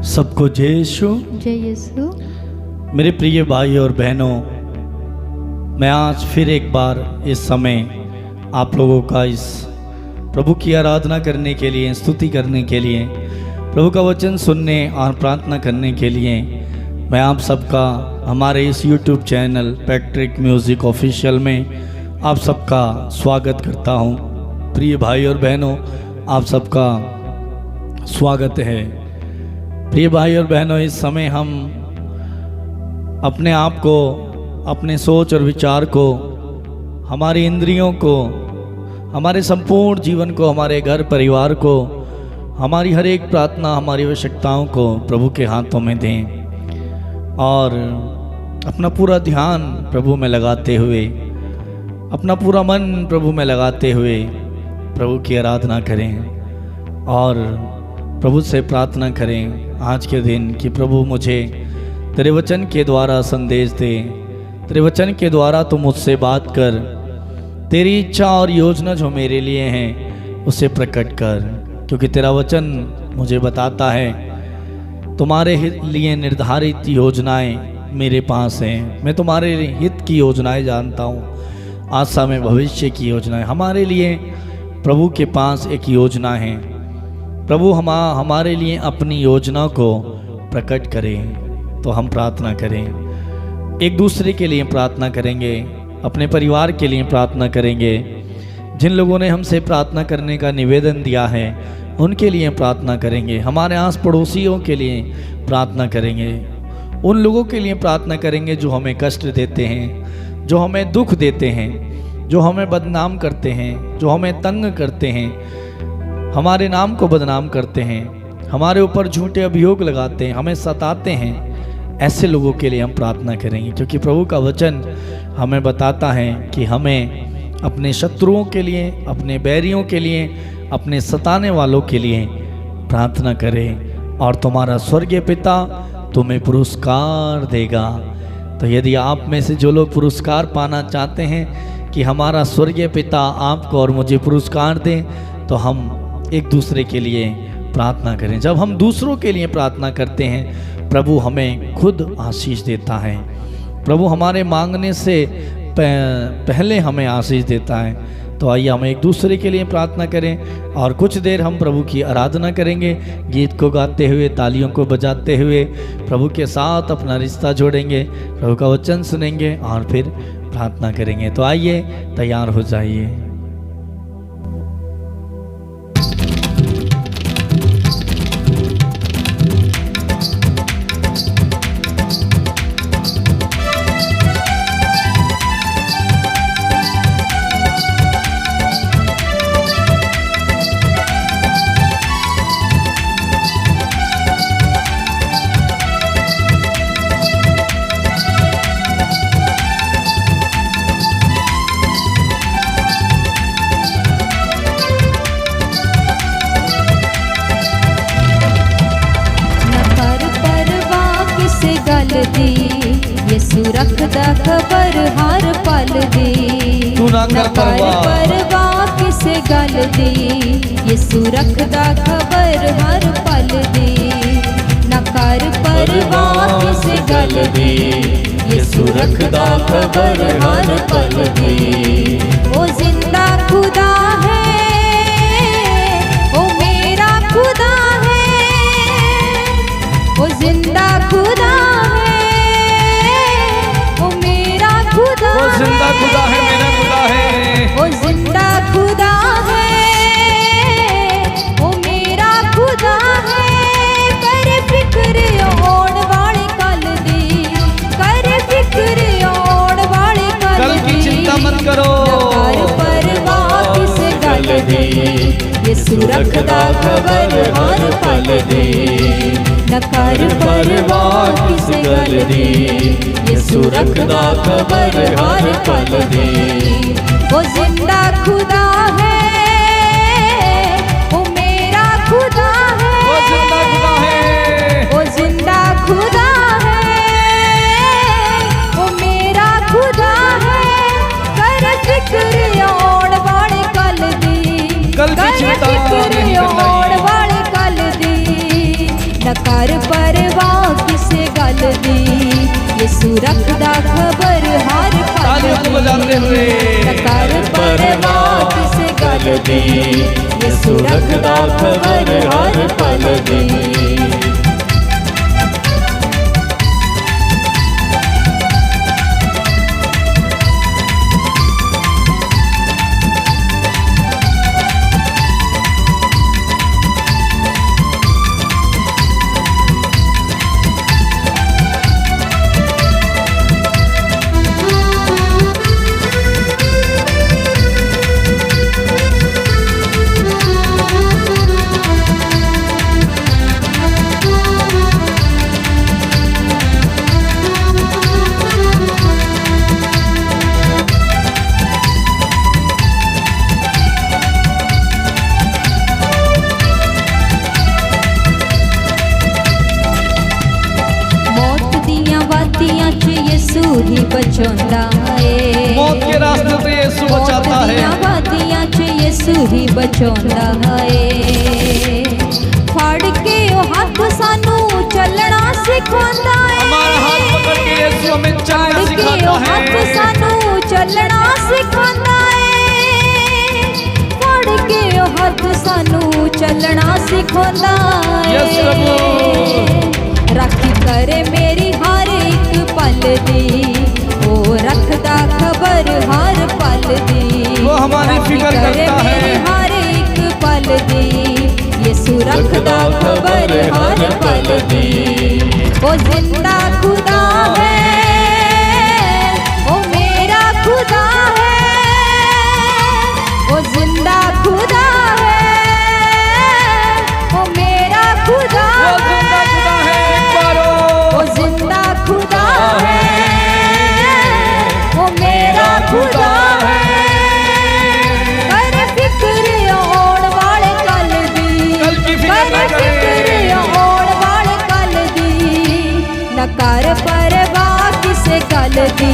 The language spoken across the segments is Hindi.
सबको जय यीशु। जय यीशु। मेरे प्रिय भाई और बहनों, मैं आज फिर एक बार इस समय आप लोगों का इस प्रभु की आराधना करने के लिए, स्तुति करने के लिए, प्रभु का वचन सुनने और प्रार्थना करने के लिए मैं आप सबका हमारे इस YouTube channel Patrick music official में आप सबका स्वागत करता हूं। प्रिय भाई और बहनों, आप सबका स्वागत है। प्रिय भाई और बहनों, इस समय हम अपने आप को, अपने सोच और विचार को, हमारी इंद्रियों को, हमारे संपूर्ण जीवन को, हमारे घर परिवार को, हमारी हर एक प्रार्थना, हमारी आवश्यकताओं को प्रभु के हाथों में दें और अपना पूरा ध्यान प्रभु में लगाते हुए, अपना पूरा मन प्रभु में लगाते हुए प्रभु की आराधना करें और प्रभु से प्रार्थना करें आज के दिन कि प्रभु मुझे तेरे वचन के द्वारा संदेश दे, तेरे वचन के द्वारा तू मुझसे बात कर, तेरी इच्छा और योजना जो मेरे लिए हैं उसे प्रकट कर, क्योंकि तेरा वचन मुझे बताता है तुम्हारे लिए निर्धारित योजनाएं मेरे पास हैं। मैं तुम्हारे हित की योजनाएं जानता हूँ, आज समय भविष्य की योजनाएं हमारे लिए प्रभु के पास एक योजना है। प्रभु हमारे लिए अपनी योजना को प्रकट करें। तो हम प्रार्थना करें, एक दूसरे के लिए प्रार्थना करेंगे, अपने परिवार के लिए प्रार्थना करेंगे, जिन लोगों ने हमसे प्रार्थना करने का निवेदन दिया है उनके लिए प्रार्थना करेंगे, हमारे आस पड़ोसियों के लिए प्रार्थना करेंगे, उन लोगों के लिए प्रार्थना करेंगे जो हमें कष्ट देते हैं, जो हमें दुख देते हैं, जो हमें बदनाम करते हैं, जो हमें तंग करते हैं, हमारे नाम को बदनाम करते हैं, हमारे ऊपर झूठे अभियोग लगाते हैं, हमें सताते हैं। ऐसे लोगों के लिए हम प्रार्थना करेंगे, क्योंकि प्रभु का वचन हमें बताता है कि हमें अपने शत्रुओं के लिए, अपने बैरियों के लिए, अपने सताने वालों के लिए प्रार्थना करें और तुम्हारा स्वर्गीय पिता तुम्हें पुरस्कार देगा। तो यदि आप में से जो लोग पुरस्कार पाना चाहते हैं कि हमारा स्वर्गीय पिता आपको और मुझे पुरस्कार दें, तो हम एक दूसरे के लिए प्रार्थना करें। जब हम दूसरों के लिए प्रार्थना करते हैं, प्रभु हमें खुद आशीष देता है। प्रभु हमारे मांगने से पहले हमें आशीष देता है। तो आइए हम एक दूसरे के लिए प्रार्थना करें और कुछ देर हम प्रभु की आराधना करेंगे, गीत को गाते हुए, तालियों को बजाते हुए प्रभु के साथ अपना रिश्ता जोड़ेंगे, प्रभु का वचन सुनेंगे और फिर प्रार्थना करेंगे। तो आइए तैयार हो जाइए। यीशु रखदा खबर हर पल दी, तू ना कर परवाह किसे गल दी। यीशु रखदा खबर हर पल दी, न कर परवाह किसे गल दी। यीशु रखदा खबर हर पल दी। ओ जिंदा खुदा है, ओ मेरा खुदा है, ओ जिंदा खुदा जिंदा खुदा है, मेरा खुदा है, वो जिंदा खुदा है, वो मेरा खुदा है। कर फिक्र होण वाले कल दी, कर फिक्र होण वाले कल की चिंता मत करो, कर परवाह किस गल दी। यीशु रखदा खबर हर पल दी, न कर परवाह किस गल दी। यीशु रखदा खबर हर पल दी। वो जिंदा खुदा है, वो मेरा खुदा है, वो जिंदा खुदा है, वो जिंदा खुदा है, वो मेरा खुदा है। कर फिक्र होण वाले कल दी, कल की चिंता नहीं करना, वाले कल दी। न कर यसु रखदा खबर हर पल दी। यसु ही बचाता है, मौत के रास्ते से यीशु बचाता है, वादियां च यसु ही बचाता है। फाड़ के ओ हाथ सानू चलना सिखाता है, हमारा हाथ पकड़ के यीशु हमें चलना सिखाता है, हाथ सानू चलना सिखाता है। फाड़ के ओ हाथ सानू चलना सिखाता है। राखी करे मेरी हर एक पल दी, ओ रखदा खबर हर पल दी। वो हमारी फिक्र करता है, हर एक पल दी, यीशु रखदा खबर हर पल दी। ओ जिंदा खुदा है, ओ मेरा खुदा है, ओ जिंदा खुदा है, ओ मेरा खुदा है, ओ जिंदा खुदा है, ओ मेरा खुदा है। कर फिक्र होण वाले कल दी, कर फिक्र होण वाले कल दी। न कर परवाह किसे गल दी,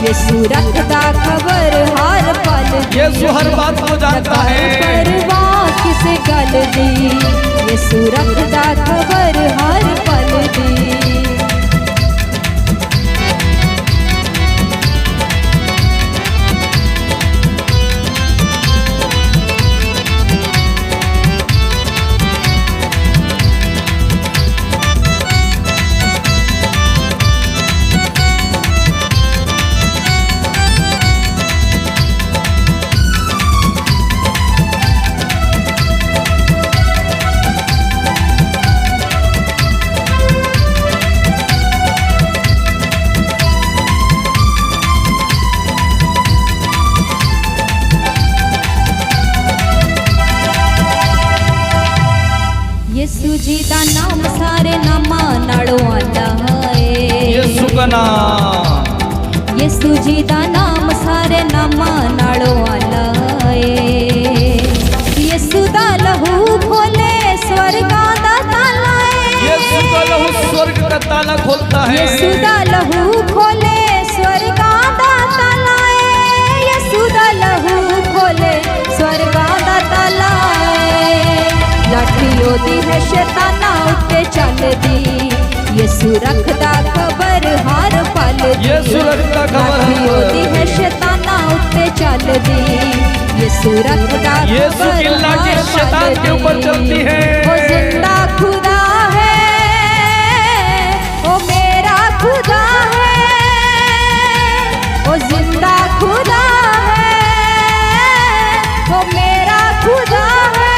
यीशु रखदा खबर हर पल दी। यीशु हर बात को जानता है, परवाह किसे गल दी, यीशु रखदा खबर हर पल दी। यीशु जी दा नाम सारे नामां नालों आला है, यीशु का नाम, यीशु जी दा नाम सारे नामां नालों आला है। यीशु दा लहू खोले स्वर्गां दा ताला है, यीशु का लहू स्वर्ग का ताला खोलता है, यीशु दा लहू खोले स्वर्गां दा ताला है, यीशु दा लहू खोले स्वर्गां दा ताला है। लाठी ओदी है शैताना उत्ते चलदी, यीशु रखदा खबर हर पल दी। यीशु रखदा खबर हर पल। ओदी है शैताना उत्ते चलदी, यीशु रखदा यीशु की लाठी शैतान के ऊपर चलती है। ओ जिंदा खुदा है, ओ मेरा खुदा है, ओ जिंदा खुदा है, ओ मेरा खुदा है,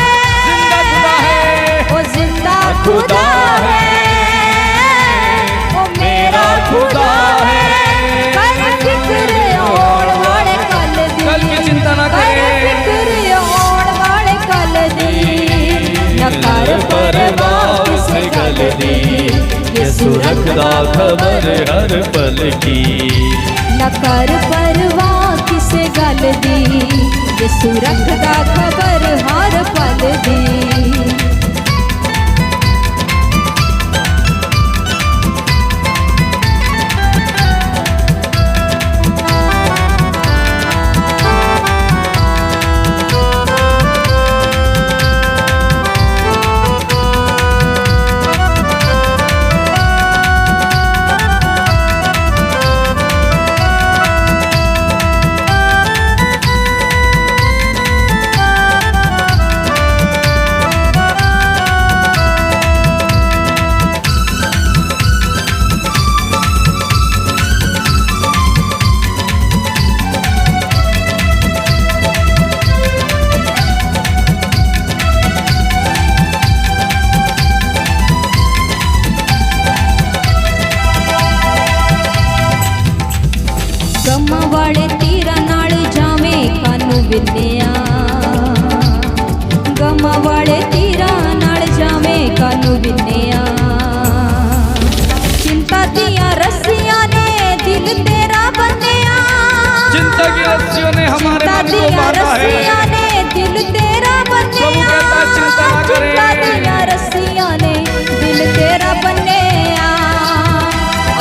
ओ जिंदा खुदा है, ओ मेरा खुदा है। कर फिक्र होण वाले कल दी, कल की चिंता ना कर करे, फिक्र होण वाले कल दी। न कर परवाह किसे गल दी, यसु रखदा खबर हर पल की। न कर परवाह किसे गल दी, यीशु रखदा खबर हर पल दी।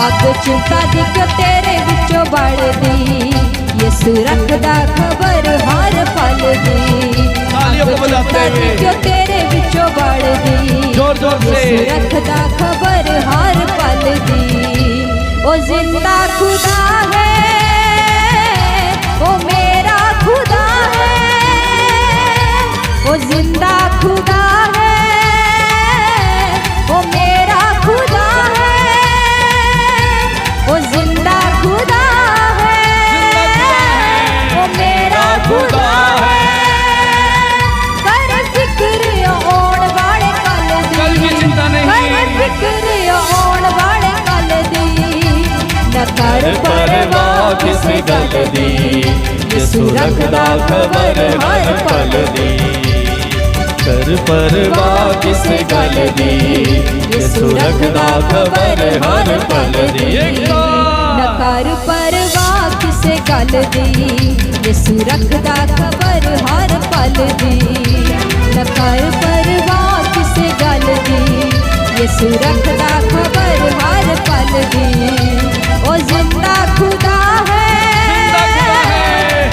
ਅੱਗ ਚਿੰਤਾ ਦੀ ਕਿਉਂ ਤੇਰੇ ਵਿੱਚੋਂ ਬਲਦੀ ਯਿਸੂ ਰੱਖਦਾ ਖਬਰ ਹਰ ਪਲ ਦੀ तालियों को बजाते हुए क्यों तेरे विचों बढ़दी जोर जोर से यीशु रखदा खबर हर पल दी ओ जिंदा खुदा है ओ मेरा खुदा है ओ जिंदा खुदा है ओ मेरा खुदा है ओ जिंदा खुदा है ओ मेरा खुदा है कर परवाह किस गल दी यीशु रखदा खबर हर पल दी कर परवाह किस गल दी यीशु रखदा खबर हर पल दी न कर परवाह किस गल दी यीशु रखदा खबर हर पल दी न कर परवाह किस गल दी यीशु रखदा खबर हर पल दी ओ जिंदा खुदा है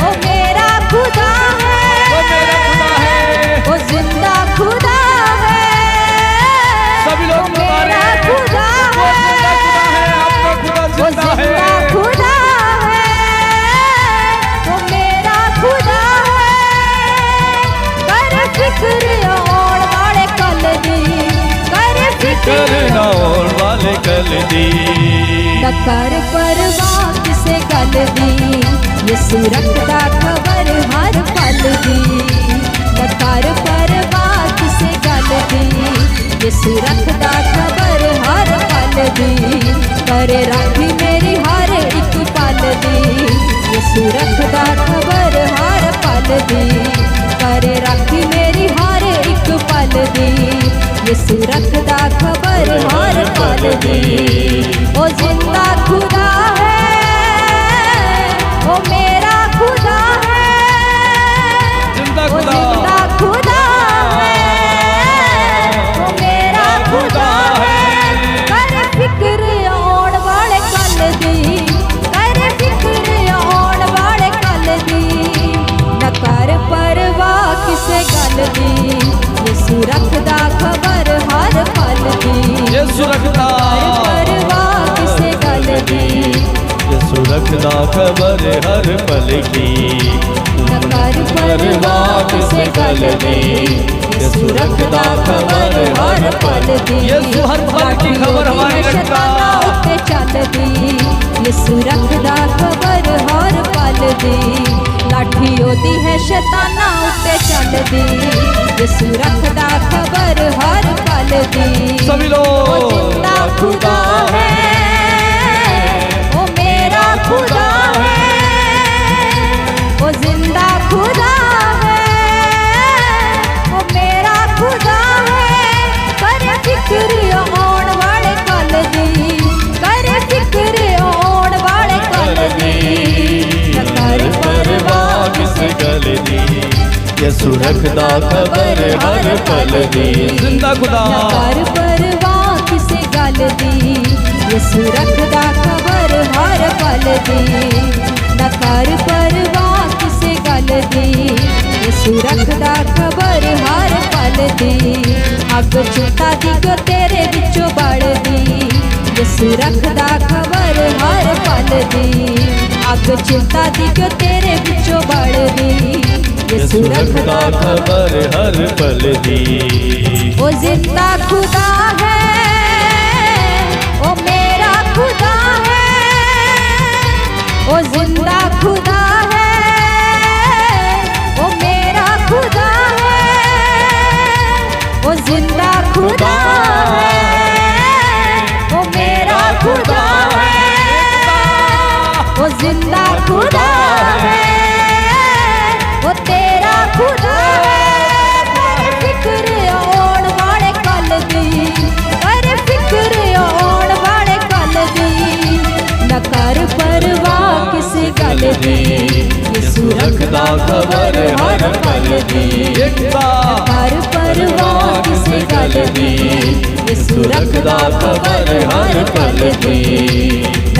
ओ मेरा खुदा है ओ जिंदा खुदा है सभी लोग मेरा खुदा है आपका खुदा ओ जिंदा खुदा है ओ मेरा खुदा है कर फिक्र और वाले कल दी कर फिक्र और वाले कल दी न कर परवाह किसे गल दी यीशु रखदा खबर हर पल दी न कर परवाह किसे गल दी यीशु रखदा खबर हर पल दी करे राखी मेरी हर एक पल दी यीशु रखदा खबर हर पल दी करे राखी मेरी हर एक पल दी यीशु रखदा खबर हर पल दी ओ जिंदा खुदा है ओ मेरा खुदा है जिंदा ओ खुदा जिंदा खुदा है ओ मेरा खुदा है कर फिक्र आउण वाले कल दी कर फिक्र आउण वाले कल दी न कर परवाह किसे गल दी यीशु रखदा खबर हर पल दी यीशु रखदा परवाह किसे गल दी यीशु रखदा खबर हर पल की न कर परवाह किसे गल दी यीशु रखदा खबर हर पल दी यीशु हर पल की खबर हमारी रखदा उत्ते चलदी यीशु रखदा खबर हर पल दी लाठी ओदी है शैताना उत्ते चलदी यीशु रखदा खबर हर पल दी सभी ओ लोग जिंदा खुदा है ओ मेरा खुदा है ओ जिंदा खुदा है ओ मेरा खुदा है कर फिक्र आउण वाले कल दी कर फिक्र आउण वाले कल दी न कर परवाह किस गल दी यीशु रखदा खबर हर पल दी जिंदा खुदा न कर परवाह किसे गल दी यीशु रखदा खबर हर पल दी न कर परवाह किसे गल दी यीशु रखदा खबर हर पल दी अग चिंता दी क्यों तेरे विचों बलदी यीशु रखदा खबर हर पल दी अग चिंता दी क्यों तेरे विचों बलदी यीशु रखदा खबर हर पल दी ओ जिंदा खुदा है ओ मेरा खुदा है ओ जिंदा खुदा है ओ मेरा खुदा है ओ जिंदा खुदा है ओ मेरा खुदा है ओ जिंदा खुदा है ओ तेरा खुदा है कर फिक्र आउण वाले कल दी कर फिक्र आउण वाले कल दी न कर परवाह किस गल दी यीशु रखदा खबर हर पल दी कर परवाह किस गल दी यीशु रखदा खबर हर पल दी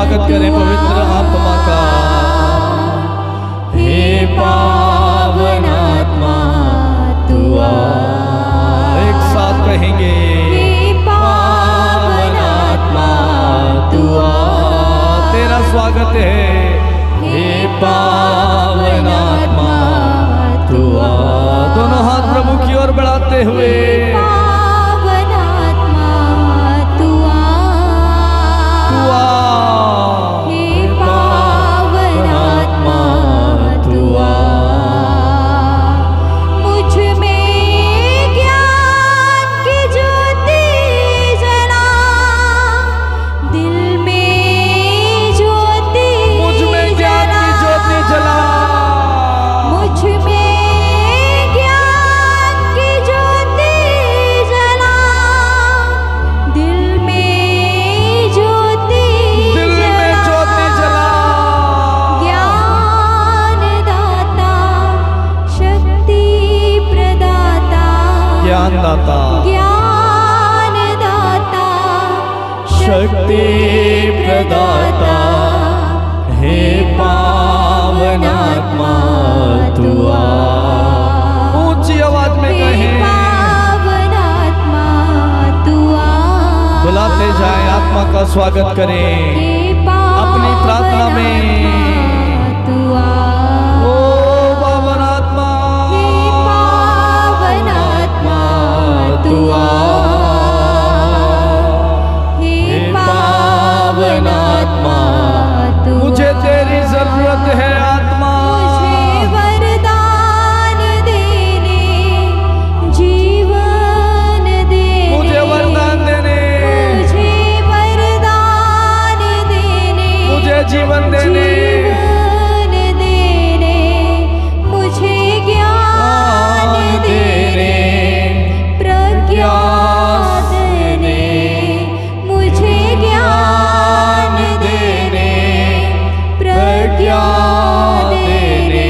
स्वागत करें पवित्र आत्मा का। हे पावन आत्मा तू आ। एक साथ कहेंगे, हे पावन आत्मा तू आ। तेरा स्वागत है। हे पावन आत्मा तू आ। दोनों हाथ प्रभु की ओर बढ़ाते हुए, पावन आत्मा तू आ। तू आ। हे पावन आत्मा तू आ। मुझ में ज्ञान की ज्योति जला, दिल में ज्योति मुझ में ज्ञान की ज्योति जला। मुझ में ज्ञान की ज्योति जला, दिल में ज्योति दिल में ज्योति जला। ज्ञान दाता शक्ति प्रदाता, ज्ञान दाता ज्ञान दाता शक्ति प्रदाता। हे पावन आत्मा तू आ। ऊंची आवाज में हे कहें, पावन आत्मा तू आ। बुलाते जाएं, आत्मा का स्वागत करें। हे पावन अपनी प्रार्थना में, आत्मा तू आ। ओ पावन आत्मा, हे पावन आत्मा तू आ। हे पावन आत्मा तू आ। मुझे तेरी जरूरत है आत्मा। मुझे वरदान देने, जीवन देने, मुझे वरदान देने, मुझे वरदान देने, मुझे जीवन देने, जीवन देने, मुझे ज्ञान देने, प्रज्ञा देने, मुझे ज्ञान देने, प्रज्ञा देने।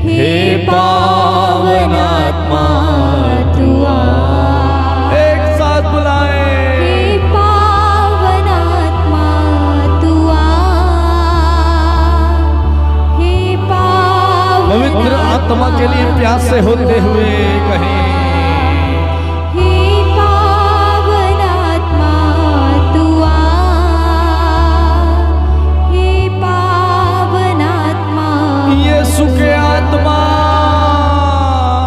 हे पावन आत्मा तू आ। एक साथ बुलाएं। हे पावन आत्मा तू आ। हे पावन पवित्र आत्मा के लिए प्यास से होते हुए कहें, हे पावन आत्मा तू आ। हे पावन आत्मा, यीशु के आत्मा,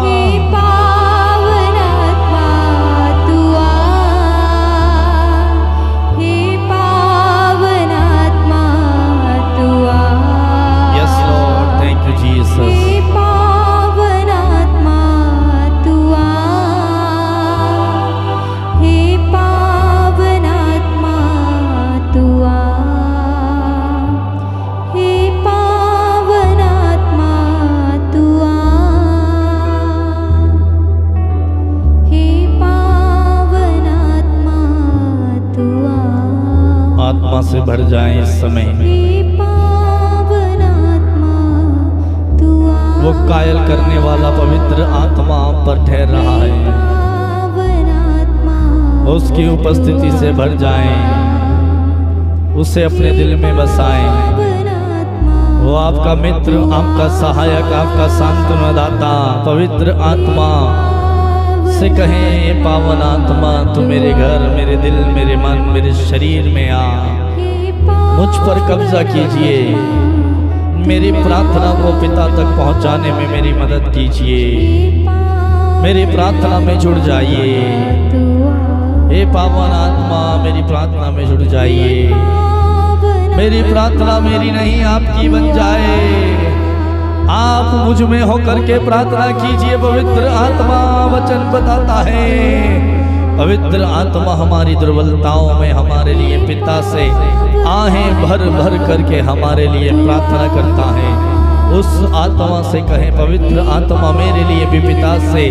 हे पावन आत्मा तू आ। हे पावन आत्मा तू आ। Yes Lord, thank you Jesus. हे पावन आत्मा तू आ। हे पावन आत्मा तू आ। हे पावन आत्मा तू आ। हे पावन आत्मा तू आ। आत्मा से भर जाएं इस समय। हे पावन आत्मा तू आ। वो कायल करने वाला पवित्र आत्मा आप पर ठहर रहा है, पावन आत्मा उसकी उपस्थिति से भर जाएं, उसे अपने दिल में बसाएं। पावन आत्मा वो आपका मित्र, आपका सहायक, आपका सांत्वनादाता पवित्र आत्मा से कहें, पावन आत्मा तू मेरे घर, मेरे दिल, मेरे मन, मेरे शरीर में आ। हे मुझ पर कब्जा कीजिए, मेरी प्रार्थना को पिता तक पहुंचाने में मेरी मदद कीजिए। मेरी प्रार्थना में जुड़ जाइए। हे पावन आत्मा मेरी प्रार्थना में जुड़ जाइए। मेरी प्रार्थना मेरी नहीं आपकी बन जाए। आप मुझ में होकर के प्रार्थना कीजिए। पवित्र आत्मा वचन बताता है, पवित्र आत्मा हमारी दुर्बलताओं में हमारे लिए पिता से आहें भर भर करके हमारे लिए प्रार्थना करता है। उस आत्मा से कहें, पवित्र आत्मा मेरे लिए भी पिता से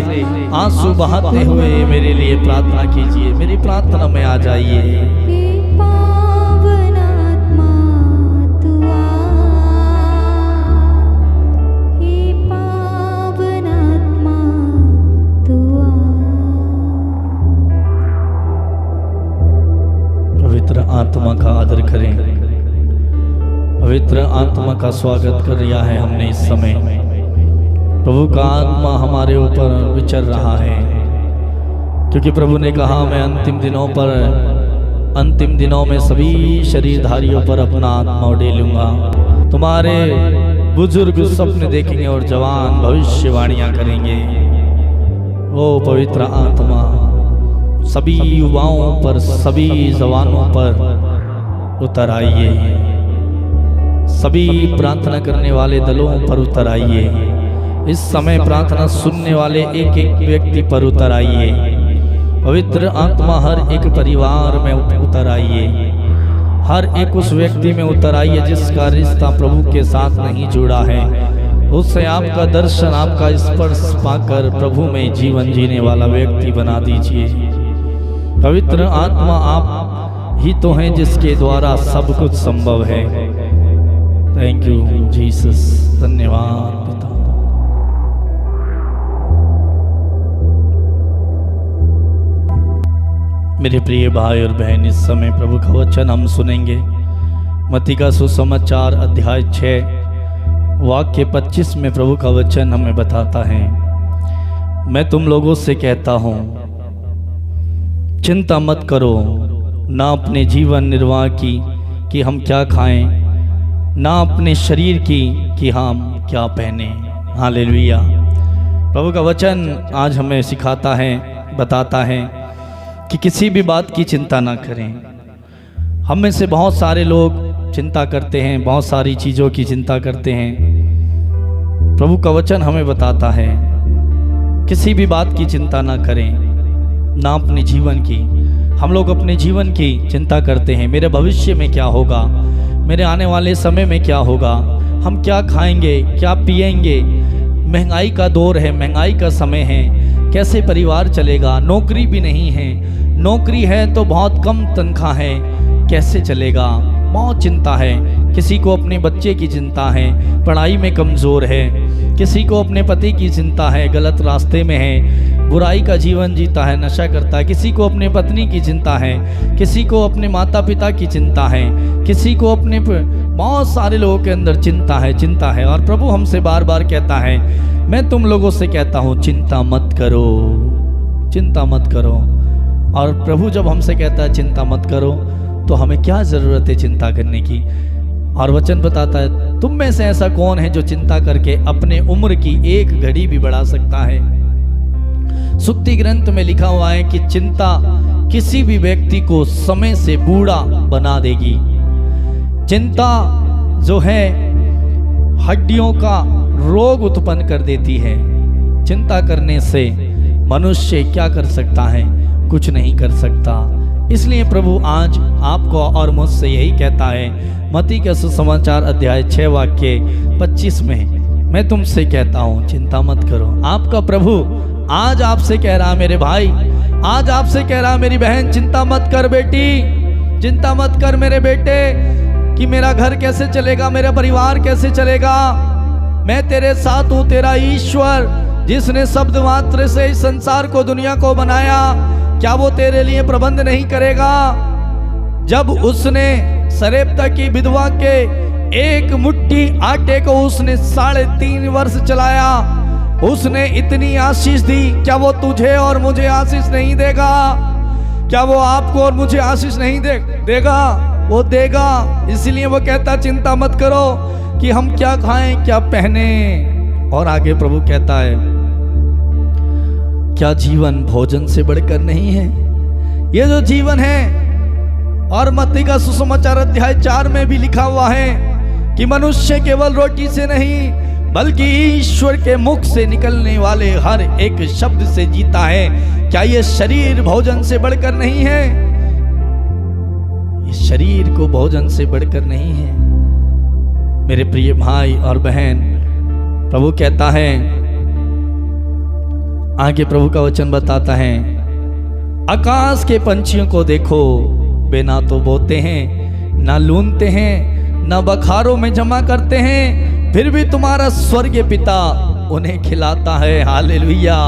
आंसू बहाते हुए मेरे लिए प्रार्थना कीजिए। मेरी प्रार्थना में आ जाइए। आत्मा का आदर करें। पवित्र आत्मा का स्वागत कर लिया है हमने इस समय। प्रभु का आत्मा हमारे ऊपर विचर रहा है, क्योंकि प्रभु ने कहा मैं अंतिम दिनों में सभी शरीरधारियों पर अपना आत्मा उड़ेलूंगा। तुम्हारे बुजुर्ग सपने देखेंगे और जवान भविष्यवाणियां करेंगे। ओ पवित्र आत्मा सभी युवाओं पर, सभी जवानों पर उतर आइए, सभी प्रार्थना करने वाले दलों पर उतर आइए, इस समय प्रार्थना सुनने वाले एक एक व्यक्ति पर उतर आइए। पवित्र आत्मा हर एक परिवार में उतर आइए, हर एक उस व्यक्ति में उतर आइए जिसका रिश्ता प्रभु के साथ नहीं जुड़ा है, उससे आपका दर्शन, आपका स्पर्श पाकर प्रभु में जीवन जीने वाला व्यक्ति बना दीजिए। पवित्र आत्मा आप ही तो हैं जिसके द्वारा सब कुछ संभव है। थैंक यू जीसस, धन्यवाद पिता। मेरे प्रिय भाई और बहन, इस समय प्रभु का वचन हम सुनेंगे। मत्ती का सुसमाचार अध्याय 6 वाक्य 25 में प्रभु का वचन हमें बताता है, मैं तुम लोगों से कहता हूँ चिंता मत करो, ना अपने जीवन निर्वाह की कि हम क्या खाएं, ना अपने शरीर की कि हम क्या पहने। हालेलुया। प्रभु का वचन आज हमें सिखाता है, बताता है कि किसी भी बात की चिंता ना करें। हम में से बहुत सारे लोग चिंता करते हैं, बहुत सारी चीज़ों की चिंता करते हैं। प्रभु का वचन हमें बताता है किसी भी बात की चिंता ना करें, ना अपने जीवन की। हम लोग अपने जीवन की चिंता करते हैं, मेरे भविष्य में क्या होगा, मेरे आने वाले समय में क्या होगा, हम क्या खाएंगे, क्या पिएंगे। महंगाई का दौर है, महंगाई का समय है, कैसे परिवार चलेगा, नौकरी भी नहीं है, नौकरी है तो बहुत कम तनख्वाह है, कैसे चलेगा, बहुत चिंता है। किसी को अपने बच्चे की चिंता है, पढ़ाई में कमज़ोर है, किसी को अपने पति की चिंता है, गलत रास्ते में है, बुराई का जीवन जीता है, नशा करता है, किसी को अपने पत्नी की चिंता है, किसी को अपने माता पिता की चिंता है, किसी को अपने, बहुत सारे लोगों के अंदर चिंता है। और प्रभु हमसे बार बार कहता है, मैं तुम लोगों से कहता हूँ चिंता मत करो, चिंता मत करो। और प्रभु जब हमसे कहता है चिंता मत करो, तो हमें क्या ज़रूरत है चिंता करने की। और वचन बताता है, तुम में से ऐसा कौन है जो चिंता करके अपने उम्र की एक घड़ी भी बढ़ा सकता है। सुक्ति ग्रंथ में लिखा हुआ है कि चिंता किसी भी व्यक्ति को समय से बूढ़ा बना देगी। चिंता जो है हड्डियों का रोग उत्पन्न कर देती है। चिंता करने से मनुष्य क्या कर सकता है, कुछ नहीं कर सकता। इसलिए प्रभु आज आपको और मुझसे यही कहता है, मत्ती के सुसमाचार अध्याय 6 वाक्य 25 में, मैं तुमसे कहता हूँ चिंता मत करो। आपका प्रभु आज आपसे कह रहा मेरे भाई, आज आपसे कह रहा मेरी बहन, चिंता मत कर बेटी, चिंता मत कर मेरे बेटे कि मेरा घर कैसे चलेगा, मेरा परिवार कैसे चलेगा। मैं तेरे साथ हूँ, तेरा ईश्वर जिसने शब्द मात्र से इस संसार को, दुनिया को बनाया, क्या वो तेरे लिए प्रबंध नहीं करेगा। जब उसने सरेप्ता की विधवा के एक मुट्ठी आटे को उसने 3.5 वर्ष चलाया, उसने इतनी आशीष दी, क्या वो तुझे और मुझे आशीष नहीं देगा? क्या वो आपको और मुझे आशीष नहीं देगा? वो देगा। इसलिए वो कहता चिंता मत करो कि हम क्या खाएं, क्या पहने। और आगे प्रभु कहता है, क्या जीवन भोजन से बढ़कर नहीं है? ये जो जीवन है, और मत्ती का सुसमाचार अध्याय 4 में भी लिखा हुआ है कि मनुष्य केवल रोटी से नहीं बल्कि ईश्वर के मुख से निकलने वाले हर एक शब्द से जीता है। क्या ये शरीर भोजन से बढ़कर नहीं है? ये शरीर को भोजन से बढ़कर नहीं है। मेरे प्रिय भाई और बहन, प्रभु कहता है, आगे प्रभु का वचन बताता है, आकाश के पंछियों को देखो, वे ना तो बोते हैं, ना लूनते हैं, ना बखारों में जमा करते हैं, फिर भी तुम्हारा स्वर्गीय पिता उन्हें खिलाता है। हालेलुया।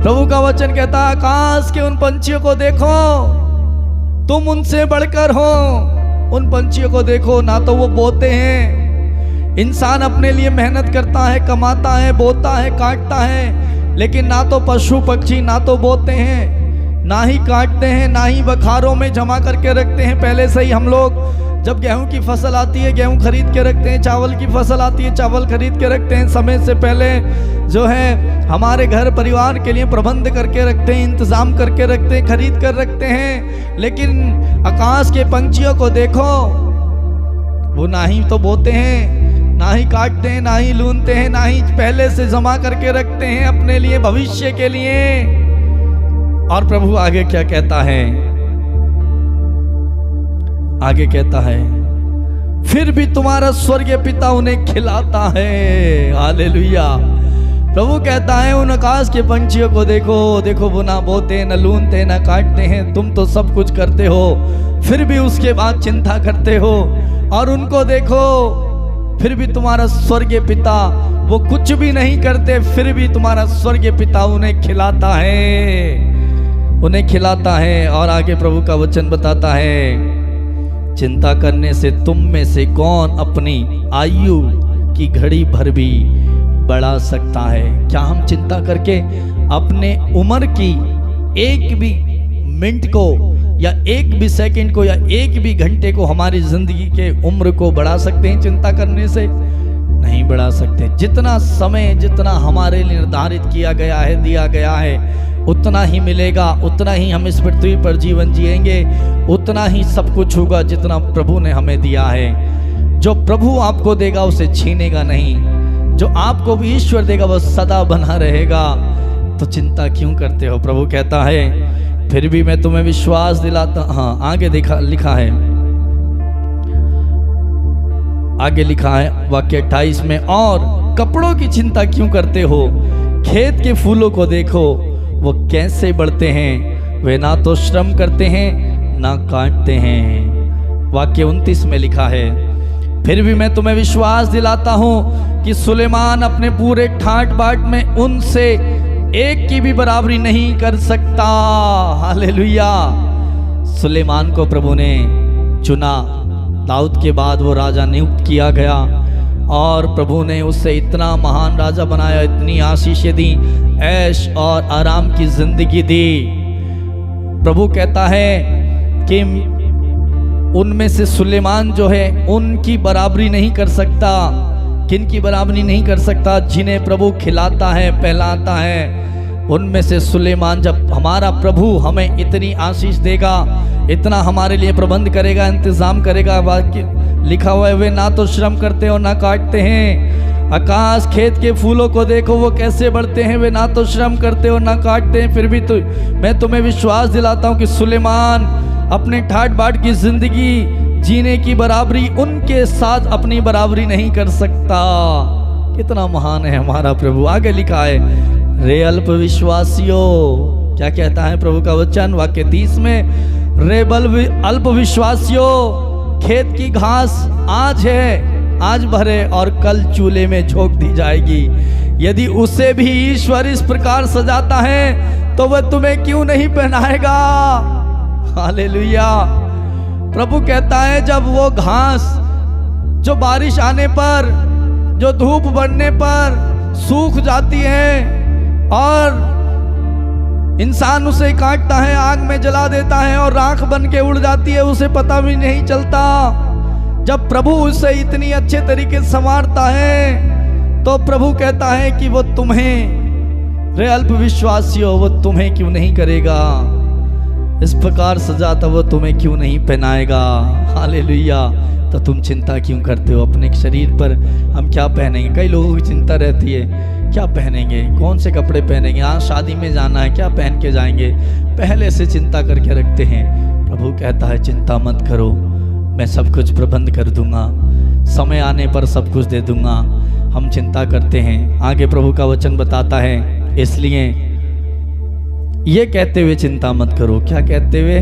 प्रभु का वचन कहता है, आकाश के उन पंछियों को देखो, तुम उनसे बढ़कर हो। उन पंछियों को देखो, ना तो वो बोते हैं। इंसान अपने लिए मेहनत करता है, कमाता है, बोता है, काटता है, लेकिन ना तो पशु पक्षी ना तो बोते हैं, ना ही काटते हैं, ना ही बखारों में जमा करके रखते हैं। पहले से ही हम लोग जब गेहूं की फसल आती है गेहूं खरीद के रखते हैं, चावल की फसल आती है चावल खरीद के रखते हैं। समय से पहले जो है हमारे घर परिवार के लिए प्रबंध करके रखते हैं, इंतजाम करके रखते हैं, खरीद कर रखते हैं। लेकिन आकाश के पंछियों को देखो, वो ना ही तो बोते हैं, ना ही काटते हैं, ना ही लूनते हैं, ना ही पहले से जमा करके रखते हैं अपने लिए, भविष्य के लिए। और प्रभु आगे क्या कहता है? आगे कहता है, फिर भी तुम्हारा स्वर्गीय पिता उन्हें खिलाता है। हालेलुया। प्रभु कहता है, उन आकाश के पंछियों को देखो, देखो वो ना बोते, ना लूनते, ना काटते हैं, तुम तो सब कुछ करते हो, फिर भी उसके बाद चिंता करते हो। और उनको देखो, फिर भी तुम्हारा स्वर्गीय पिता, वो कुछ भी नहीं करते, फिर भी तुम्हारा स्वर्गीय पिता उन्हें खिलाता है, उन्हें खिलाता है। और आगे प्रभु का वचन बताता है, चिंता करने से तुम में से कौन अपनी आयु की घड़ी भर भी बढ़ा सकता है? क्या हम चिंता करके अपने उम्र की एक भी मिनट को या एक भी सेकंड को या एक भी घंटे को, हमारी जिंदगी के उम्र को बढ़ा सकते हैं चिंता करने से? नहीं बढ़ा सकते। जितना समय, जितना हमारे लिए निर्धारित किया गया है, दिया गया है, उतना ही मिलेगा, उतना ही हम इस पृथ्वी पर जीवन जिएंगे, उतना ही सब कुछ होगा जितना प्रभु ने हमें दिया है। जो प्रभु आपको देगा उसे छीनेगा नहीं, जो आपको भी ईश्वर देगा वह सदा बना रहेगा। तो चिंता क्यों करते हो? प्रभु कहता है, फिर भी मैं तुम्हें विश्वास दिलाता। हाँ, आगे लिखा है, आगे लिखा है वाक्य 28 में, और कपड़ों की चिंता क्यों करते हो? खेत के फूलों को देखो, वो कैसे बढ़ते हैं, वे ना तो श्रम करते हैं ना काटते हैं। वाक्य 29 में लिखा है, फिर भी मैं तुम्हें विश्वास दिलाता हूं कि सुलेमान अपने पूरे ठाट बाट में उनसे एक की भी बराबरी नहीं कर सकता। हालेलुया। सुलेमान को प्रभु ने चुना, दाऊद के बाद वो राजा नियुक्त किया गया और प्रभु ने उसे इतना महान राजा बनाया, इतनी आशीषें दी, ऐश और आराम की जिंदगी दी। प्रभु कहता है कि उनमें से सुलेमान जो है उनकी बराबरी नहीं कर सकता। किन की बराबरी नहीं कर सकता? जिन्हें प्रभु खिलाता है, पहलाता है, उनमें से सुलेमान। जब हमारा प्रभु हमें इतनी आशीष देगा, इतना हमारे लिए प्रबंध करेगा, इंतजाम करेगा, वाक्य लिखा हुआ है, वे ना तो श्रम करते और ना काटते हैं। आकाश खेत के फूलों को देखो, वो कैसे बढ़ते हैं, वे ना तो श्रम करते और ना काटते हैं, फिर भी तो मैं तुम्हें विश्वास दिलाता हूं कि सुलेमान अपने ठाट बाट की जिंदगी जीने की बराबरी उनके साथ अपनी बराबरी नहीं कर सकता। कितना महान है हमारा प्रभु। आगे लिखा है, रे अल्प विश्वासियों, क्या कहता है प्रभु का वचन वाक्य 30 में, रे अल्प विश्वासियों, खेत की घास आज है, आज भरे और कल चूल्हे में झोंक दी जाएगी। यदि उसे भी ईश्वर इस प्रकार सजाता है तो वह तुम्हें क्यों नहीं पहनाएगा? हालेलुया। प्रभु कहता है, जब वो घास जो बारिश आने पर, जो धूप बढ़ने पर सूख जाती है और इंसान उसे काटता है, आग में जला देता है और राख बन के उड़ जाती है, उसे पता भी नहीं चलता। जब प्रभु उसे इतनी अच्छे तरीके से संवारता है तो प्रभु कहता है कि वो तुम्हें, रे अल्प विश्वासियों, वो तुम्हें क्यों नहीं करेगा? इस प्रकार सजाता वो तुम्हें क्यों नहीं पहनाएगा? हालेलुया। तो तुम चिंता क्यों करते हो अपने शरीर पर? हम क्या पहनेंगे? कई लोगों की चिंता रहती है, क्या पहनेंगे, कौन से कपड़े पहनेंगे, आज शादी में जाना है, क्या पहन के जाएंगे, पहले से चिंता करके रखते हैं। प्रभु कहता है, चिंता मत करो, मैं सब कुछ प्रबंध कर दूंगा, समय आने पर सब कुछ दे दूंगा। हम चिंता करते हैं। आगे प्रभु का वचन बताता है, इसलिए ये कहते हुए चिंता मत करो। क्या कहते हुए?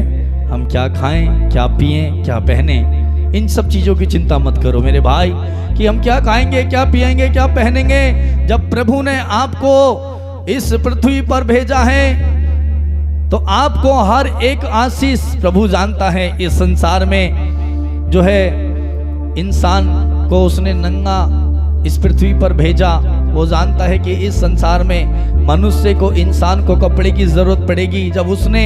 हम क्या खाएं, क्या पिएं, क्या पहने, इन सब चीज़ों की चिंता मत करो मेरे भाई, कि हम क्या खाएंगे, क्या पिएंगे, क्या पहनेंगे। जब प्रभु ने आपको इस पृथ्वी पर भेजा है तो आपको हर एक आशीष प्रभु जानता है। इस संसार में जो है इंसान को उसने नंगा इस पृथ्वी पर भेजा, वो जानता है कि इस संसार में मनुष्य को, इंसान को कपड़े की जरूरत पड़ेगी। जब उसने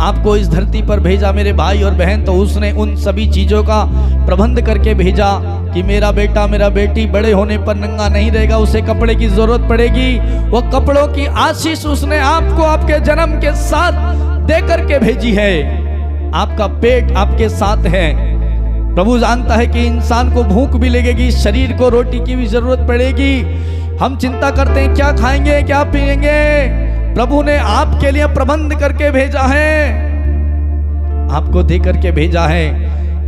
आपको इस धरती पर भेजा मेरे भाई और बहन, तो उसने उन सभी चीजों का प्रबंध करके भेजा कि मेरा बेटा मेरा बेटी बड़े होने पर नंगा नहीं रहेगा, उसे कपड़े की जरूरत पड़ेगी। वो कपड़ों की आशीष उसने आपको आपके जन्म के साथ दे करके भेजी है। आपका पेट आपके साथ है। प्रभु जानता है कि इंसान को भूख भी लगेगी, शरीर को रोटी की भी जरूरत पड़ेगी। हम चिंता करते हैं क्या खाएंगे क्या पिएंगे। प्रभु ने आपके लिए प्रबंध करके भेजा है, आपको दे करके भेजा है।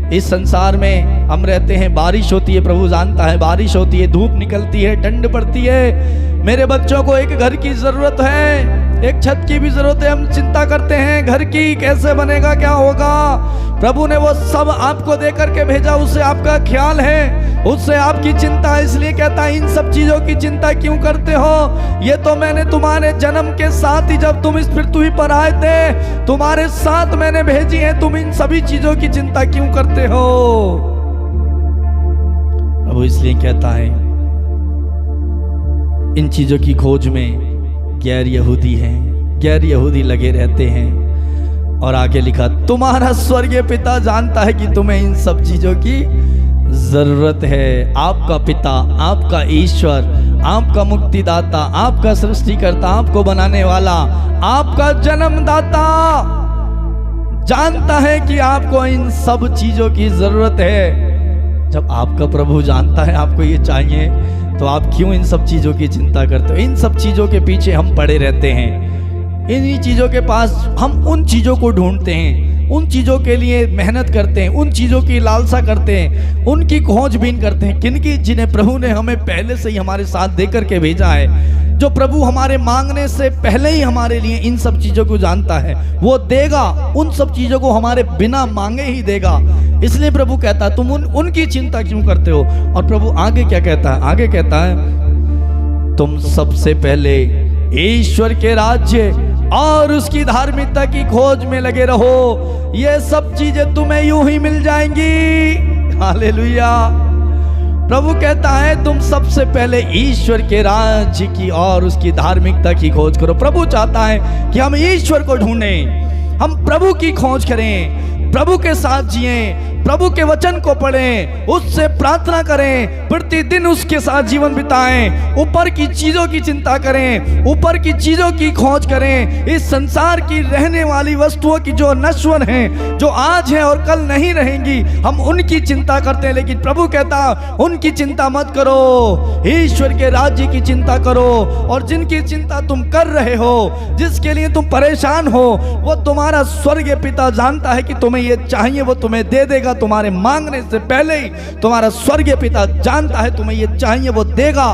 इस संसार में हम रहते हैं, बारिश होती है, प्रभु जानता है बारिश होती है, धूप निकलती है, ठंड पड़ती है। मेरे बच्चों को एक घर की जरूरत है, एक छत की भी जरूरत है। हम चिंता करते हैं घर की कैसे बनेगा, क्या होगा। प्रभु ने वो सब आपको दे करके भेजा, उससे आपका ख्याल है, उससे आपकी चिंता है। इसलिए कहता है इन सब चीजों की चिंता क्यों करते हो। ये तो मैंने तुम्हारे जन्म के साथ ही, जब तुम इस पृथ्वी पर आए थे, तुम्हारे साथ मैंने भेजी है। तुम इन सभी चीजों की चिंता क्यों करते हो। प्रभु इसलिए कहता है इन चीजों की खोज में गैर यहूदी हैं, गैर यहूदी लगे रहते हैं। और आगे लिखा, तुम्हारा स्वर्गीय पिता जानता है कि तुम्हें इन सब चीजों की जरूरत है। आपका पिता, आपका ईश्वर, आपका मुक्तिदाता, आपका सृष्टिकर्ता, आपको बनाने वाला, आपका जन्मदाता जानता है कि आपको इन सब चीजों की जरूरत है। जब आपका प्रभु जानता है आपको ये चाहिए, तो आप क्यों इन सब चीजों की चिंता करते हो। इन सब चीजों के पीछे हम पड़े रहते हैं, इन्हीं चीजों के पास हम उन चीजों को ढूंढते हैं, उन चीजों के लिए मेहनत करते हैं, उन चीजों की लालसा करते हैं, उनकी खोजबीन करते हैं। किनकी, जिन्हें प्रभु ने हमें पहले से ही हमारे साथ दे करके भेजा है। जो प्रभु हमारे मांगने से पहले ही हमारे लिए इन सब चीजों को जानता है, वो देगा, उन सब चीजों को हमारे बिना मांगे ही देगा। इसलिए प्रभु कहता है तुम उनकी चिंता क्यों करते हो। और प्रभु आगे क्या कहता है, आगे कहता है तुम सबसे पहले ईश्वर के राज्य और उसकी धार्मिकता की खोज में लगे रहो, ये सब चीजें तुम्हें यूं ही मिल जाएंगी। हालेलुया। प्रभु कहता है तुम सबसे पहले ईश्वर के राज्य की और उसकी धार्मिकता की खोज करो। प्रभु चाहता है कि हम ईश्वर को ढूंढें, हम प्रभु की खोज करें, प्रभु के साथ जिएं, प्रभु के वचन को पढ़ें, उससे प्रार्थना करें, प्रतिदिन उसके साथ जीवन बिताएं, ऊपर की चीजों की चिंता करें, ऊपर की चीजों की खोज करें। इस संसार की रहने वाली वस्तुओं की जो नश्वर हैं, जो आज हैं और कल नहीं रहेंगी, हम उनकी चिंता करते हैं। लेकिन प्रभु कहता उनकी चिंता मत करो, ईश्वर के राज्य की चिंता करो। और जिनकी चिंता तुम कर रहे हो, जिसके लिए तुम परेशान हो, वो तुम्हारा स्वर्गीय पिता जानता है कि तुम्हें ये चाहिए, वो तुम्हें दे देगा। तुम्हारे मांगने से पहले ही तुम्हारा स्वर्गीय पिता जानता है तुम्हें ये चाहिए, वो देगा।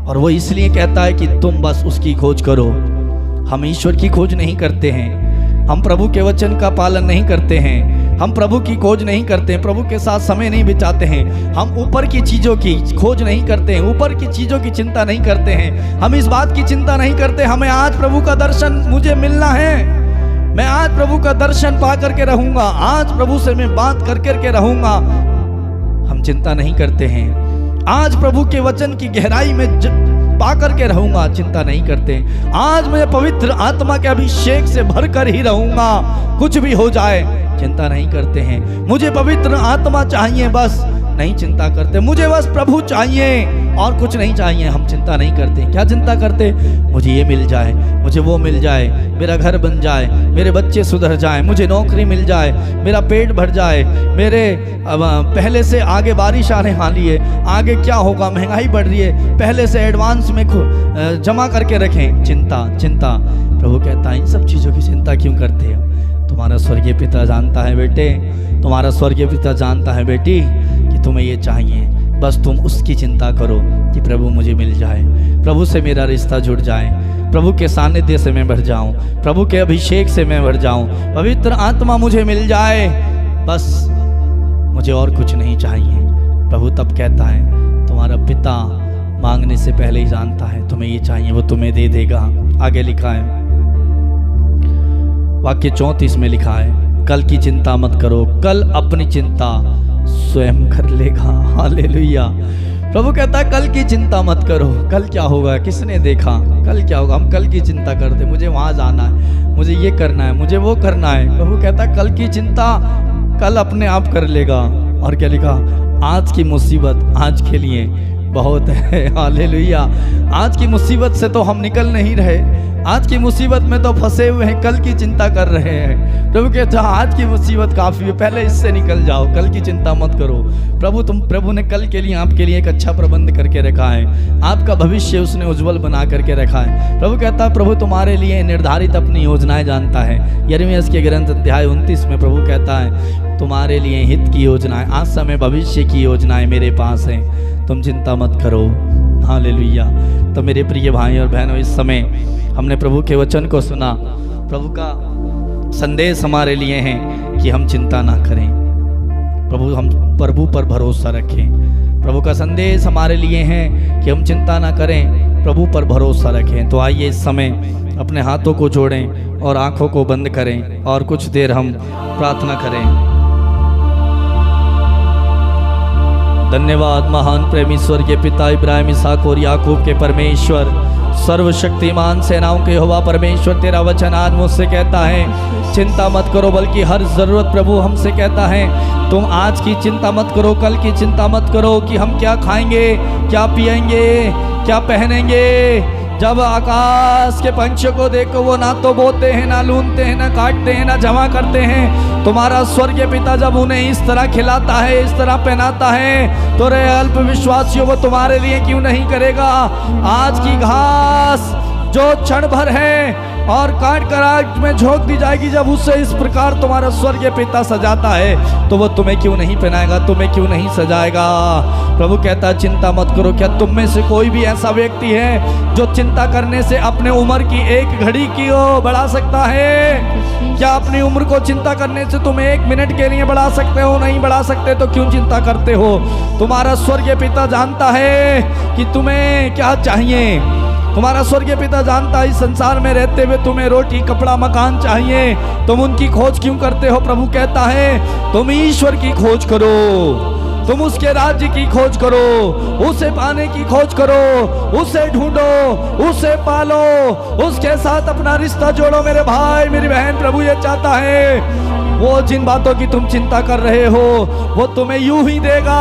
और वो इसलिए कहता है कि तुम बस उसकी खोज करो। हम ईश्वर की खोज नहीं करते हैं, हम प्रभु के वचन का पालन नहीं करते हैं, हम प्रभु की खोज नहीं करते हैं, प्रभु के साथ समय नहीं बिताते हैं, हम ऊपर की चीजों की खोज नहीं करते हैं, ऊपर की चीजों की चिंता नहीं करते हैं। हम इस बात की चिंता नहीं करते हमें आज प्रभु का दर्शन मुझे मिलना है, मैं आज प्रभु का दर्शन पा करके रहूंगा, आज प्रभु से मैं बात कर करके रहूंगा। हम चिंता नहीं करते हैं आज प्रभु के वचन की गहराई में पा करके रहूंगा, चिंता नहीं करते। आज मैं पवित्र आत्मा के अभिषेक से भर कर ही रहूंगा, कुछ भी हो जाए चिंता नहीं करते हैं। मुझे पवित्र आत्मा चाहिए, बस नहीं चिंता करते। मुझे बस प्रभु चाहिए और कुछ नहीं चाहिए, हम चिंता नहीं करते। क्या चिंता करते, मुझे ये मिल जाए, मुझे वो मिल जाए, मेरा घर बन जाए, मेरे बच्चे सुधर जाए, मुझे नौकरी मिल जाए, मेरा पेट भर जाए, मेरे पहले से आगे बारिश आने वाली है, आगे क्या होगा, महंगाई बढ़ रही है, पहले से एडवांस में जमा करके रखें। चिंता चिंता। प्रभु कहता है इन सब चीज़ों की चिंता क्यों करते हो। तुम्हारा स्वर्गीय पिता जानता है बेटे, तुम्हारा स्वर्गीय पिता जानता है बेटी कि तुम्हें ये चाहिए। बस तुम उसकी चिंता करो कि प्रभु मुझे मिल जाए, प्रभु से मेरा रिश्ता जुड़ जाए, प्रभु के सानिध्य से मैं बढ़ जाऊं, प्रभु के अभिषेक से मैं बढ़ जाऊं, पवित्र आत्मा मुझे मिल जाए, बस मुझे और कुछ नहीं चाहिए। प्रभु तब कहता है तुम्हारा पिता मांगने से पहले ही जानता है तुम्हें ये चाहिए, वो तुम्हें दे देगा। आगे लिखा है वाक्य 34 में लिखा है, कल की चिंता मत करो, कल अपनी चिंता स्वयं कर लेगा। हालेलुया। प्रभु कहता है कल की चिंता मत करो, कल क्या होगा किसने देखा, कल क्या होगा। हम कल की चिंता करते, मुझे वहाँ जाना है, मुझे ये करना है, मुझे वो करना है। प्रभु कहता है कल की चिंता कल अपने आप कर लेगा। और क्या लिखा, आज की मुसीबत आज के लिए बहुत है। हालेलुया। आज की मुसीबत से तो हम निकल नहीं रहे, आज की मुसीबत में तो फंसे हुए हैं, कल की चिंता कर रहे हैं। प्रभु कहता है आज की मुसीबत काफ़ी है, पहले इससे निकल जाओ, कल की चिंता मत करो। प्रभु ने कल के लिए आपके लिए एक अच्छा प्रबंध करके रखा है, आपका भविष्य उसने उज्जवल बना करके रखा है। प्रभु कहता है प्रभु तुम्हारे लिए निर्धारित अपनी योजनाएं जानता है। यिर्मयाह के ग्रंथ अध्याय 29 में प्रभु कहता है तुम्हारे लिए हित की योजनाएं, आज समय भविष्य की योजनाएं मेरे पास हैं, तुम चिंता मत करो। हालेलुया। तो मेरे प्रिय भाई और बहनों, इस समय हमने प्रभु के वचन को सुना। प्रभु का संदेश हमारे लिए है कि हम चिंता ना करें, हम प्रभु पर भरोसा रखें। प्रभु का संदेश हमारे लिए है कि हम चिंता ना करें, प्रभु पर भरोसा रखें। तो आइए इस समय अपने हाथों को जोड़ें और आंखों को बंद करें और कुछ देर हम प्रार्थना करें। धन्यवाद महान प्रेमी स्वर्गीय पिता इब्राहिम, इसहाक और याकूब के परमेश्वर, सर्वशक्तिमान सेनाओं के यहोवा परमेश्वर, तेरा वचन आज मुझसे कहता है चिंता मत करो, बल्कि हर ज़रूरत प्रभु हमसे कहता है तुम आज की चिंता मत करो, कल की चिंता मत करो कि हम क्या खाएंगे, क्या पिएंगे, क्या पहनेंगे। जब आकाश के पंछियों को देखो, वो ना तो बोते हैं, ना लूनते हैं, ना काटते हैं, ना जमा करते हैं, तुम्हारा स्वर्गीय पिता जब उन्हें इस तरह खिलाता है, इस तरह पहनाता है, तो रे अल्प विश्वासियों वो तुम्हारे लिए क्यों नहीं करेगा। आज की घास जो क्षण भर है और काट कर आग में झोंक दी जाएगी, जब उससे इस प्रकार तुम्हारा स्वर्गीय पिता सजाता है तो वो तुम्हें क्यों नहीं पहनाएगा, तुम्हें क्यों नहीं सजाएगा। प्रभु कहता है चिंता मत करो। क्या तुम में से कोई भी ऐसा व्यक्ति है जो चिंता करने से अपने उम्र की एक घड़ी की ओर बढ़ा सकता है? क्या अपनी उम्र को चिंता करने से तुम एक मिनट के लिए बढ़ा सकते हो? नहीं बढ़ा सकते तो क्यों चिंता करते हो? तुम्हारा स्वर्गीय पिता जानता है कि तुम्हें क्या चाहिए। तुम्हारा स्वर्गीय पिता जानता है इस संसार में रहते हुए तुम्हें रोटी, कपड़ा, मकान चाहिए, तुम उनकी खोज क्यों करते हो। प्रभु कहता है तुम ईश्वर की खोज करो, तुम उसके राज्य की खोज करो, उसे पाने की खोज करो, उसे ढूंढो, उसे पालो, उसके साथ अपना रिश्ता जोड़ो। मेरे भाई मेरी बहन, प्रभु ये चाहता है वो जिन बातों की तुम चिंता कर रहे हो वो तुम्हें यूं ही देगा।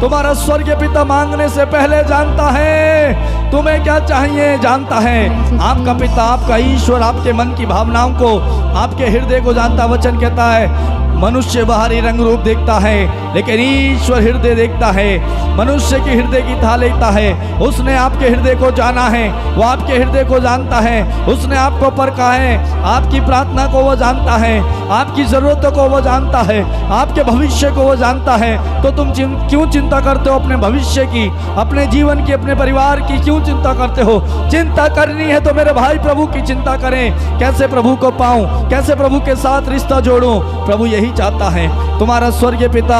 तुम्हारा स्वर्गीय पिता मांगने से पहले जानता है तुम्हें क्या चाहिए, जानता है। आपका पिता, आपका ईश्वर आपके मन की भावनाओं को, आपके हृदय को जानता। वचन कहता है मनुष्य बाहरी रंग रूप देखता है लेकिन ईश्वर हृदय देखता है। मनुष्य के हृदय की था लेता है, उसने आपके हृदय को जाना है, वो आपके हृदय को जानता है, उसने आपको परखा है, आपकी प्रार्थना को वो जानता है, आपकी ज़रूरतों को वो जानता है, आपके भविष्य को वो जानता है। तो तुम क्यों चिंता करते हो अपने भविष्य की, अपने जीवन की, अपने परिवार की क्यों चिंता करते हो? चिंता करनी है तो मेरे भाई प्रभु की चिंता करें। कैसे प्रभु को पाऊं, कैसे प्रभु के साथ रिश्ता जोड़ूं? प्रभु यही चाहता है। तुम्हारा स्वर्गीय पिता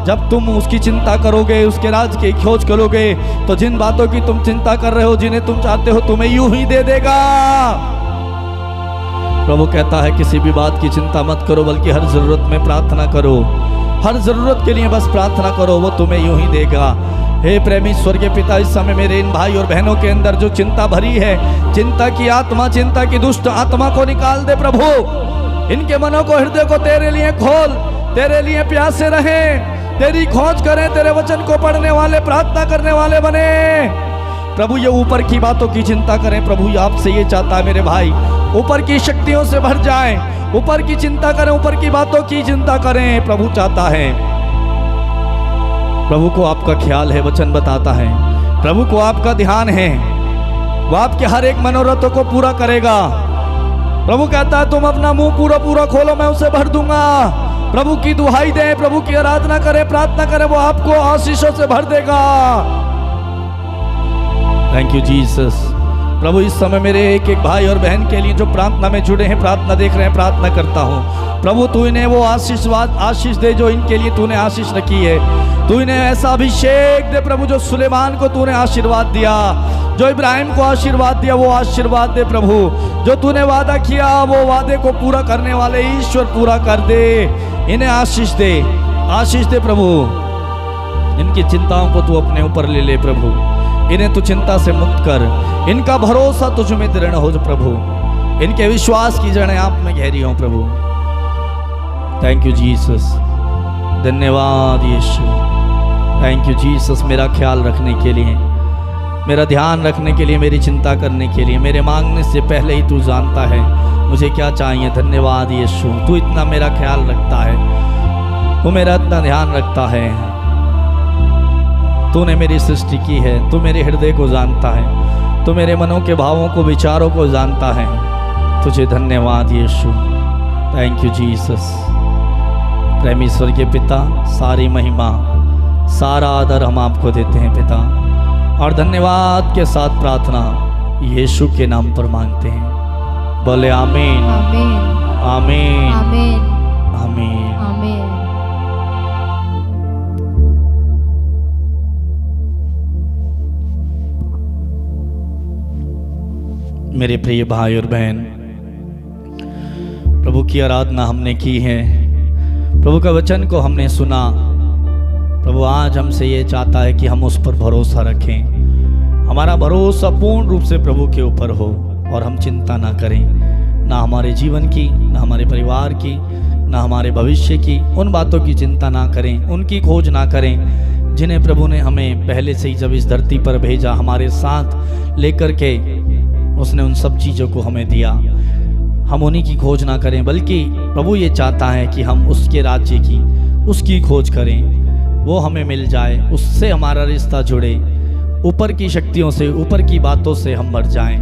जब तुम उसकी चिंता करोगे, उसके राज की खोज करोगे, तो जिन बातों की तुम चिंता कर रहे हो, जिन्हें तुम चाहते हो, तुम्हें यूं ही दे देगा। प्रभु कहता है किसी भी बात की चिंता मत करो, बल्कि हर जरूरत में प्रार्थना करो। हर जरूरत के लिए बस प्रार्थना करो, वो तुम्हें यूं ही देगा। हे प्रेमी स्वर्गीय पिता, इस समय मेरे इन भाई और बहनों के अंदर जो चिंता भरी है, चिंता की आत्मा, चिंता की दुष्ट आत्मा को निकाल दे प्रभु। इनके मनों को, हृदय को तेरे लिए खोल, तेरे लिए प्यासे रहें, तेरी खोज करें, तेरे वचन को पढ़ने वाले, प्रार्थना करने वाले बने। प्रभु ये ऊपर की बातों की चिंता करें। प्रभु आपसे ये चाहता है मेरे भाई, ऊपर की शक्तियों से भर जाएं, ऊपर की चिंता करें, ऊपर की बातों की चिंता करें। प्रभु चाहता है, प्रभु को आपका ख्याल है, वचन बताता है, प्रभु को आपका ध्यान है, वो आपके हर एक मनोरथों को पूरा करेगा। प्रभु कहता है तुम अपना मुंह पूरा पूरा खोलो, मैं उसे भर दूंगा। प्रभु की दुहाई दे, प्रभु की आराधना करे, प्रार्थना करे, वो आपको आशीषों से भर देगा। Thank you Jesus. प्रभु इस समय मेरे एक एक भाई और बहन के लिए जो प्रार्थना में जुड़े हैं, प्रार्थना देख रहे हैं, प्रार्थना करता हूँ प्रभु तू इन्हें वो आशीष दे जो इनके लिए तूने आशीष रखी है। तू इन्हें ऐसा अभिषेक दे प्रभु जो सुलेमान को तूने आशीर्वाद दिया, जो इब्राहिम को आशीर्वाद दिया वो आशीर्वाद दे प्रभु। जो तूने वादा किया वो वादे को पूरा करने वाले ईश्वर पूरा कर दे। इन्हें आशीष दे प्रभु। इनकी चिंताओं को तू अपने ऊपर ले ले प्रभु। इन्हें तू चिंता से मुक्त कर। इनका भरोसा तुझ में दृढ़ हो प्रभु। इनके विश्वास की जड़ें आप में गहरी हो प्रभु। थैंक यू जीसस, धन्यवाद यीशु। थैंक यू जीसस, मेरा ख्याल रखने के लिए, मेरा ध्यान रखने के लिए, मेरी चिंता करने के लिए। मेरे मांगने से पहले ही तू जानता है मुझे क्या चाहिए। धन्यवाद यीशु, तू इतना मेरा ख्याल रखता है, तू मेरा इतना ध्यान रखता है। तूने मेरी सृष्टि की है, तू मेरे हृदय को जानता है, तू मेरे मनों के भावों को विचारों को जानता है। तुझे धन्यवाद यीशु। Thank you Jesus. प्रेमी स्वर्गीय पिता, सारी महिमा सारा आदर हम आपको देते हैं पिता, और धन्यवाद के साथ प्रार्थना यीशु के नाम पर मांगते हैं। बोले आमीन आमीन आमीन आमीन आमीन। आमीन। मेरे प्रिय भाई और बहन, प्रभु की आराधना हमने की है, प्रभु का वचन को हमने सुना। प्रभु आज हमसे ये चाहता है कि हम उस पर भरोसा रखें। हमारा भरोसा पूर्ण रूप से प्रभु के ऊपर हो और हम चिंता ना करें, ना हमारे जीवन की, ना हमारे परिवार की, ना हमारे भविष्य की। उन बातों की चिंता ना करें, उनकी खोज ना करें जिन्हें प्रभु ने हमें पहले से ही जब इस धरती पर भेजा हमारे साथ लेकर के उसने उन सब चीज़ों को हमें दिया। हम उन्हीं की खोज ना करें, बल्कि प्रभु ये चाहता है कि हम उसके राज्य की, उसकी खोज करें, वो हमें मिल जाए, उससे हमारा रिश्ता जुड़े, ऊपर की शक्तियों से, ऊपर की बातों से हम भर जाएं।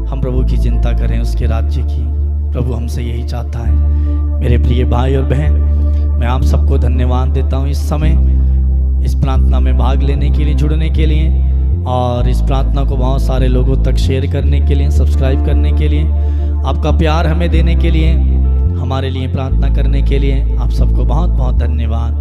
हम प्रभु की चिंता करें, उसके राज्य की। प्रभु हमसे यही चाहता है। मेरे प्रिय भाई और बहन, मैं आप सबको धन्यवाद देता हूँ इस समय इस प्रार्थना में भाग लेने के लिए, जुड़ने के लिए, और इस प्रार्थना को बहुत सारे लोगों तक शेयर करने के लिए, सब्सक्राइब करने के लिए, आपका प्यार हमें देने के लिए, हमारे लिए प्रार्थना करने के लिए आप सबको बहुत बहुत धन्यवाद।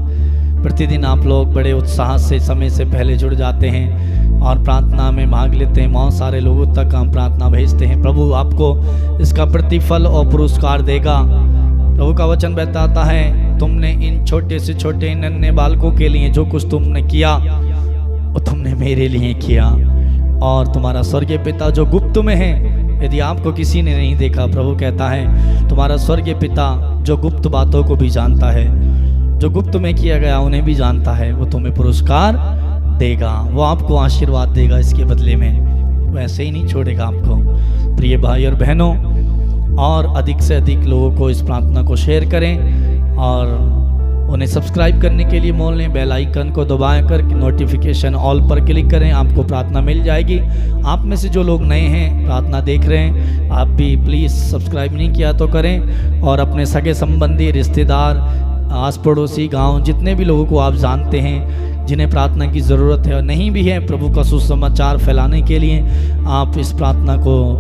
प्रतिदिन आप लोग बड़े उत्साह से समय से पहले जुड़ जाते हैं और प्रार्थना में भाग लेते हैं। बहुत सारे लोगों तक हम प्रार्थना भेजते हैं। प्रभु आपको इसका प्रतिफल और पुरस्कार देगा। प्रभु का वचन बताता है, तुमने इन छोटे से छोटे नन्हे बालकों के लिए जो कुछ तुमने किया वो तुमने मेरे लिए किया। और तुम्हारा स्वर्गीय पिता जो गुप्त में है, यदि आपको किसी ने नहीं देखा, प्रभु कहता है तुम्हारा स्वर्गीय पिता जो गुप्त बातों को भी जानता है, जो गुप्त में किया गया उन्हें भी जानता है, वो तुम्हें पुरस्कार देगा, वो आपको आशीर्वाद देगा इसके बदले में। वो ऐसे ही नहीं छोड़ेगा आपको। प्रिय भाई और बहनों, और अधिक से अधिक लोगों को इस प्रार्थना को शेयर करें और उन्हें सब्सक्राइब करने के लिए बोल लें, बेल आइकन को दबाएं कर नोटिफिकेशन ऑल पर क्लिक करें, आपको प्रार्थना मिल जाएगी। आप में से जो लोग नए हैं, प्रार्थना देख रहे हैं, आप भी प्लीज़ सब्सक्राइब नहीं किया तो करें, और अपने सगे संबंधी, रिश्तेदार, आस पड़ोसी, गांव, जितने भी लोगों को आप जानते हैं जिन्हें प्रार्थना की ज़रूरत है और नहीं भी है, प्रभु का सुसमाचार फैलाने के लिए आप इस प्रार्थना को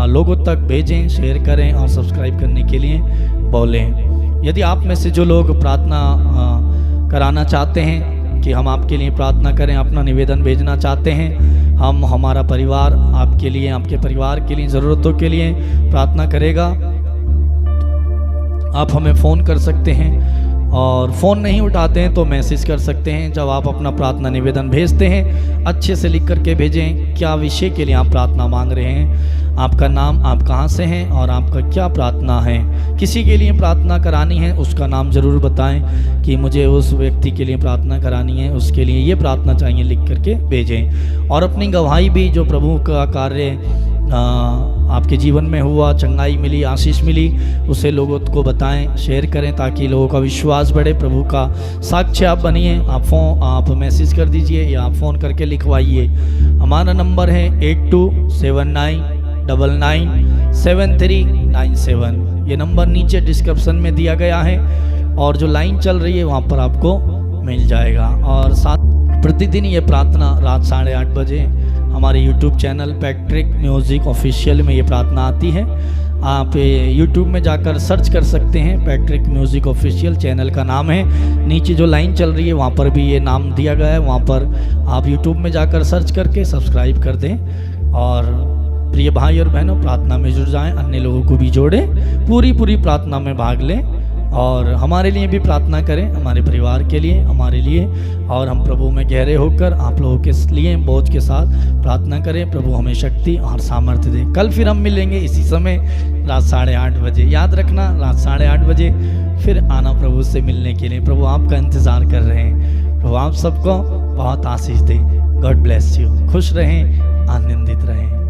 लोगों तक भेजें, शेयर करें और सब्सक्राइब करने के लिए बोलें। यदि आप में से जो लोग प्रार्थना कराना चाहते हैं कि हम आपके लिए प्रार्थना करें, अपना निवेदन भेजना चाहते हैं, हम, हमारा परिवार आपके लिए, आपके परिवार के लिए, ज़रूरतों के लिए प्रार्थना करेगा, आप हमें फ़ोन कर सकते हैं। और फ़ोन नहीं उठाते हैं तो मैसेज कर सकते हैं। जब आप अपना प्रार्थना निवेदन भेजते हैं, अच्छे से लिख करके भेजें क्या विषय के लिए आप प्रार्थना मांग रहे हैं, आपका नाम, आप कहाँ से हैं और आपका क्या प्रार्थना है। किसी के लिए प्रार्थना करानी है उसका नाम ज़रूर बताएं कि मुझे उस व्यक्ति के लिए प्रार्थना करानी है, उसके लिए ये प्रार्थना चाहिए, लिख करके भेजें। और अपनी गवाही भी, जो प्रभु का कार्य आपके जीवन में हुआ, चंगाई मिली, आशीष मिली, उसे लोगों को बताएं, शेयर करें, ताकि लोगों का विश्वास बढ़े। प्रभु का साक्ष्य आप बनिए। आप मैसेज कर दीजिए या आप फ़ोन करके लिखवाइए। हमारा नंबर है 8279997397। ये नंबर नीचे डिस्क्रिप्शन में दिया गया है और जो लाइन चल रही है वहाँ पर आपको मिल जाएगा। और साथ प्रतिदिन ये प्रार्थना रात 8:30 बजे हम हमारे YouTube channel Patrick music official में ये प्रार्थना आती है। आप यूट्यूब में जाकर सर्च कर सकते हैं, पैट्रिक म्यूज़िक ऑफिशियल चैनल का नाम है। नीचे जो लाइन चल रही है वहाँ पर भी ये नाम दिया गया है, वहाँ पर आप यूट्यूब में जाकर सर्च करके सब्सक्राइब कर दें। और प्रिय भाई और बहनों, प्रार्थना में जुड़ जाएं, अन्य लोगों को भी जोड़ें, पूरी प्रार्थना में भाग लें और हमारे लिए भी प्रार्थना करें, हमारे परिवार के लिए, हमारे लिए। और हम प्रभु में गहरे होकर आप लोगों के लिए बोझ के साथ प्रार्थना करें। प्रभु हमें शक्ति और सामर्थ्य दे। कल फिर हम मिलेंगे इसी समय रात 8:30 बजे। याद रखना, रात 8:30 बजे फिर आना प्रभु से मिलने के लिए। प्रभु आपका इंतज़ार कर रहे हैं। प्रभु आप सबको बहुत आशीष दें। God bless you. खुश रहें, आनंदित रहें।